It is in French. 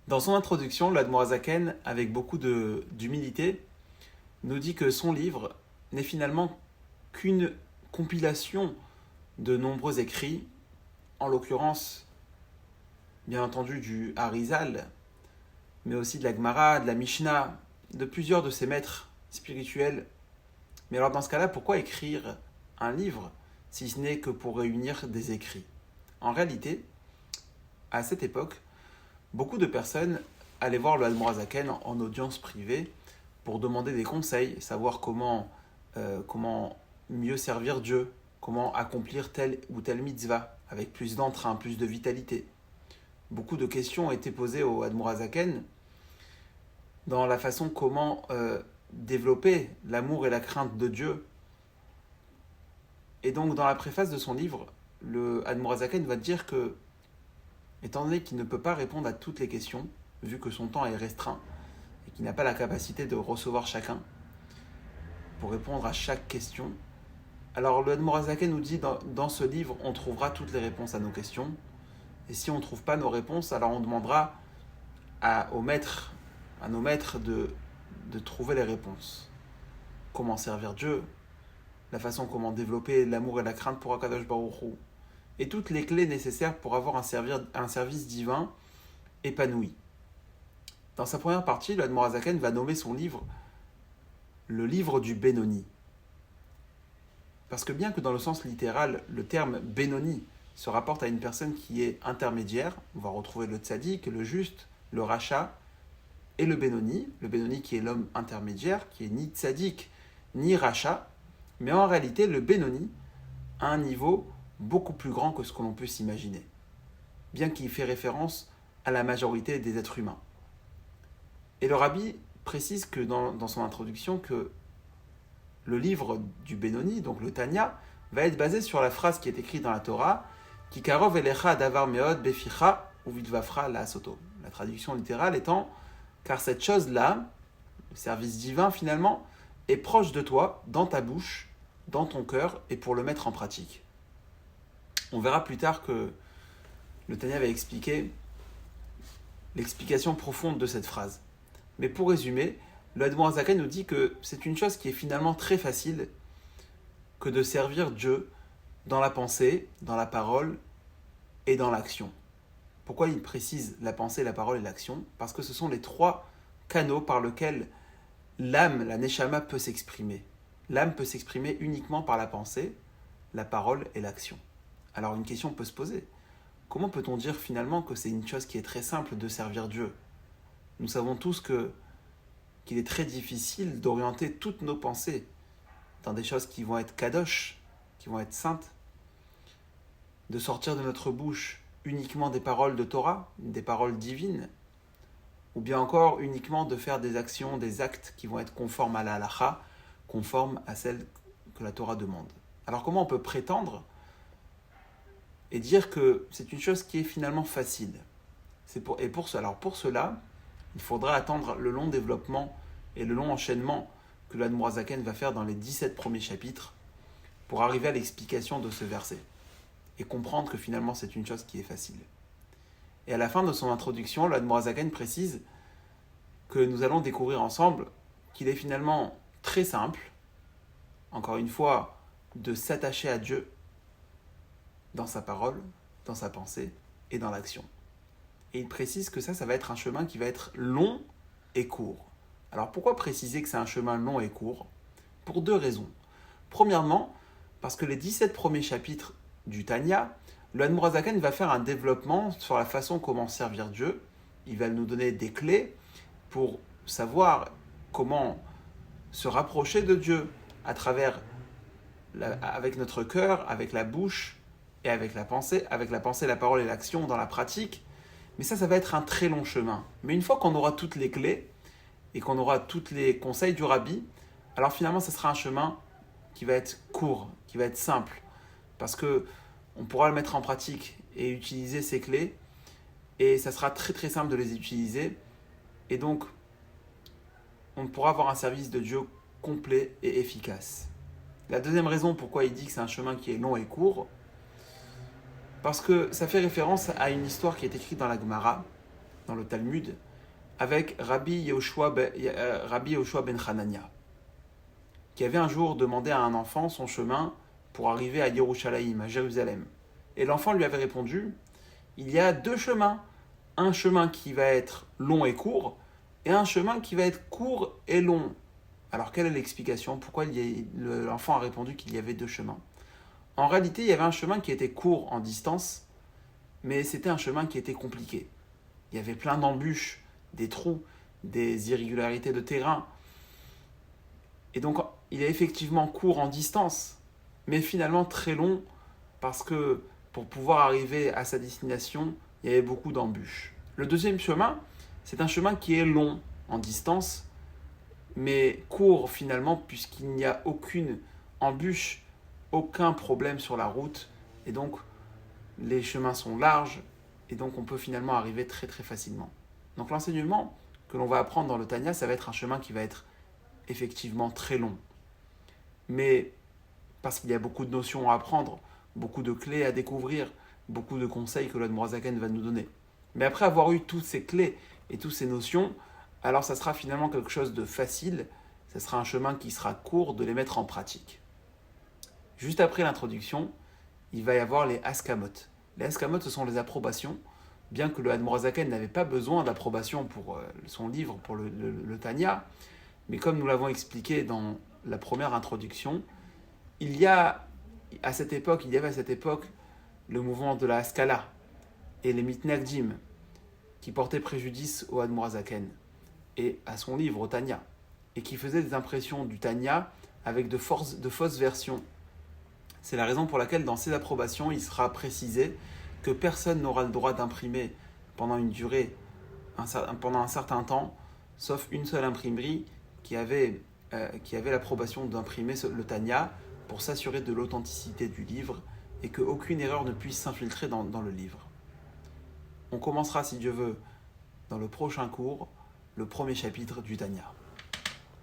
Dans son introduction, l'Admorazaken, avec beaucoup d'humilité, nous dit que son livre n'est finalement qu'une compilation de nombreux écrits, en l'occurrence, bien entendu, du Harizal, mais aussi de la Gemara, de la Mishnah, de plusieurs de ses maîtres spirituels. Mais alors dans ce cas-là, pourquoi écrire un livre si ce n'est que pour réunir des écrits? En réalité, à cette époque, beaucoup de personnes allaient voir le Admorazaken en audience privée pour demander des conseils, savoir comment mieux servir Dieu, comment accomplir telle ou telle mitzvah avec plus d'entrain, plus de vitalité. Beaucoup de questions ont été posées au Admorazaken dans la façon comment développer l'amour et la crainte de Dieu. Et donc dans la préface de son livre, le Admorazaken va dire que, étant donné qu'il ne peut pas répondre à toutes les questions, vu que son temps est restreint, et qu'il n'a pas la capacité de recevoir chacun, pour répondre à chaque question, alors le Admorazaken nous dit dans ce livre, on trouvera toutes les réponses à nos questions, et si on ne trouve pas nos réponses, alors on demandera à nos maîtres de trouver les réponses. Comment servir Dieu, la façon comment développer l'amour et la crainte pour Akadosh Baruch Hu, et toutes les clés nécessaires pour avoir un service divin épanoui. Dans sa première partie, le Admorazaken va nommer son livre le livre du Benoni. Parce que bien que dans le sens littéral, le terme Benoni se rapporte à une personne qui est intermédiaire, on va retrouver le tzaddik, le juste, le rachat et le Benoni qui est l'homme intermédiaire, qui est ni tzaddik ni rachat, mais en réalité le Benoni a un niveau beaucoup plus grand que ce que l'on peut s'imaginer, bien qu'il fait référence à la majorité des êtres humains. Et le rabbi précise que dans son introduction que le livre du Benoni, donc le Tanya, va être basé sur la phrase qui est écrite dans la Torah Ki karov elecha davar meod beficha uvidvafra la soto. La traduction littérale étant car cette chose-là, le service divin finalement, est proche de toi, dans ta bouche, dans ton cœur, et pour le mettre en pratique. On verra plus tard que le Tanya va expliquer l'explication profonde de cette phrase. Mais pour résumer, le Admorazaken nous dit que c'est une chose qui est finalement très facile que de servir Dieu dans la pensée, dans la parole et dans l'action. Pourquoi il précise la pensée, la parole et l'action? Parce que ce sont les trois canaux par lesquels l'âme, la neshama, peut s'exprimer. L'âme peut s'exprimer uniquement par la pensée, la parole et l'action. Alors une question peut se poser. Comment peut-on dire finalement que c'est une chose qui est très simple de servir Dieu? Nous savons tous qu'il est très difficile d'orienter toutes nos pensées dans des choses qui vont être kadosh, qui vont être saintes, de sortir de notre bouche uniquement des paroles de Torah, des paroles divines, ou bien encore uniquement de faire des actions, des actes qui vont être conformes à la halacha, conformes à celles que la Torah demande. Alors comment on peut prétendre et dire que c'est une chose qui est finalement facile? Pour cela, il faudra attendre le long développement et le long enchaînement que l'Admorazaken va faire dans les 17 premiers chapitres pour arriver à l'explication de ce verset et comprendre que finalement c'est une chose qui est facile. Et à la fin de son introduction, l'Admorazaken précise que nous allons découvrir ensemble qu'il est finalement très simple, encore une fois, de s'attacher à Dieu dans sa parole, dans sa pensée et dans l'action. Et il précise que ça va être un chemin qui va être long et court. Alors pourquoi préciser que c'est un chemin long et court? Pour deux raisons. Premièrement, parce que les 17 premiers chapitres du Tanya, le Admorazaken va faire un développement sur la façon comment servir Dieu. Il va nous donner des clés pour savoir comment se rapprocher de Dieu avec notre cœur, avec la bouche et avec la pensée, la parole et l'action dans la pratique. Mais ça va être un très long chemin. Mais une fois qu'on aura toutes les clés et qu'on aura tous les conseils du rabbi, alors finalement, ça sera un chemin qui va être court, qui va être simple. Parce qu'on pourra le mettre en pratique et utiliser ces clés. Et ça sera très très simple de les utiliser. Et donc, on pourra avoir un service de Dieu complet et efficace. La deuxième raison pourquoi il dit que c'est un chemin qui est long et court, parce que ça fait référence à une histoire qui est écrite dans la Gemara, dans le Talmud, avec Rabbi Yehoshua ben Hanania, qui avait un jour demandé à un enfant son chemin pour arriver à Yerushalayim, à Jérusalem. Et l'enfant lui avait répondu, il y a deux chemins, un chemin qui va être long et court, et un chemin qui va être court et long. Alors quelle est l'explication? Pourquoi l'enfant a répondu qu'il y avait deux chemins? En réalité, il y avait un chemin qui était court en distance, mais c'était un chemin qui était compliqué. Il y avait plein d'embûches, des trous, des irrégularités de terrain. Et donc, il est effectivement court en distance, mais finalement très long, parce que pour pouvoir arriver à sa destination, il y avait beaucoup d'embûches. Le deuxième chemin, c'est un chemin qui est long en distance, mais court finalement, puisqu'il n'y a aucune embûche, aucun problème sur la route, et donc les chemins sont larges, et donc on peut finalement arriver très très facilement. Donc l'enseignement que l'on va apprendre dans le Tanya, ça va être un chemin qui va être effectivement très long. Mais parce qu'il y a beaucoup de notions à apprendre, beaucoup de clés à découvrir, beaucoup de conseils que l'Admor Zaken va nous donner. Mais après avoir eu toutes ces clés et toutes ces notions, alors ça sera finalement quelque chose de facile, ça sera un chemin qui sera court de les mettre en pratique. Juste après l'introduction, il va y avoir les Askamot. Les Askamot, ce sont les approbations, bien que le Admor Zaken n'avait pas besoin d'approbation pour son livre, pour le Tanya, mais comme nous l'avons expliqué dans la première introduction, il y avait à cette époque le mouvement de la Haskala et les Mitnagdim qui portaient préjudice au Admor Zaken et à son livre, au Tanya, et qui faisaient des impressions du Tanya avec de fausses versions. C'est la raison pour laquelle dans ces approbations, il sera précisé que personne n'aura le droit d'imprimer pendant pendant un certain temps, sauf une seule imprimerie qui avait l'approbation d'imprimer le Tanya pour s'assurer de l'authenticité du livre et qu'aucune erreur ne puisse s'infiltrer dans le livre. On commencera, si Dieu veut, dans le prochain cours, le premier chapitre du Tanya.